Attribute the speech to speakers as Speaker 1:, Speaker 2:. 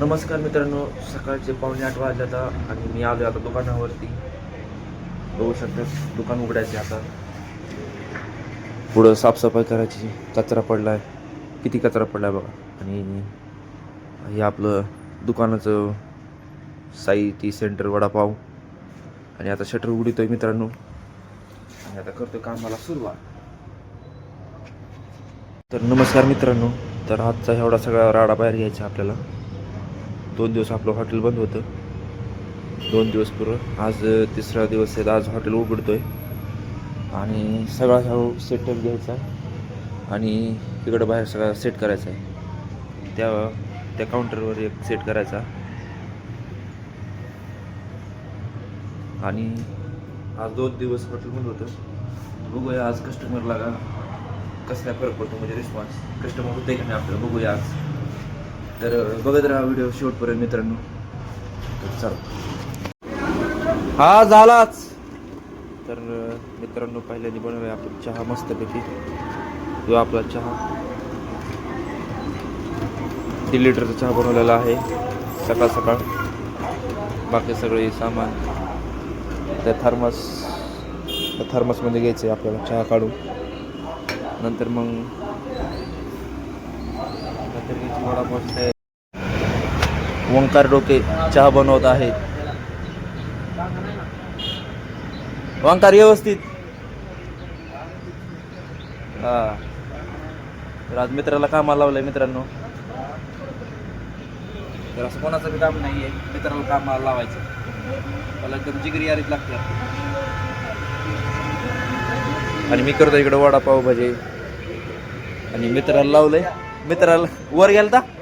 Speaker 1: नमस्कार मित्रांनो, सकाळचे 7:45 वाजले आणि मी आलो आता दुकानावरती. बघू शकता दुकान उघडायचे आता. पुढं साफसफाई करायची. कचरा पडला आहे, किती कचरा पडला आहे बघा. आणि हे आपलं दुकानाचं साई टी सेंटर वडापाव. आणि आता शटर उघडतोय मित्रांनो आणि आता करतोय कामाला सुरुवात. तर नमस्कार मित्रांनो, तर आजचा एवढा सगळा राडा बाहेर घ्यायचा आपल्याला. 2 दिवस आपलं हॉटेल बंद होतं, 2 दिवस पूर्व. आज तिसरा दिवस आहे, आज हॉटेल उघडतोय आणि सगळा ह्या सेटअप घ्यायचा आणि इकडं बाहेर सगळा सेट करायचा आहे. त्या काउंटरवर एक सेट करायचा. आणि आज 2 दिवस हॉटेल बंद होतं. बघूया आज कस्टमरला कसला फरक पडतो, म्हणजे रिस्पॉन्स कस्टमर होते का नाही आपल्याला, बघूया आज. तर बघत राहा व्हिडिओ शेवटपर्यंत मित्रांनो. तर चला, हा झालाच. तर मित्रांनो, पहिल्यांदा बनवूया आपण चहा मस्तपैकी. जो आपला चहा 1.5 लिटरचा चहा बनवलेला आहे सकाळ सकाळ. बाकी सगळे सामान त्या थर्मसमध्ये घ्यायचं आहे आपल्याला चहा काढून. नंतर मग वडापाव. ओंकार डोके चहा बनवत आहेत. ओंकार व्यवस्थित. हा, तर आज मित्राला कामाला लावलंय मित्रांनो. तर असं कोणाचं बी काम नाही आहे, मित्राला कामाला लावायचं. मला एकदम जिगरी यारीत लागते. आणि मी करतो इकडं वडापाव भजे आणि मित्राला लावलंय. मित्राला वर गेलता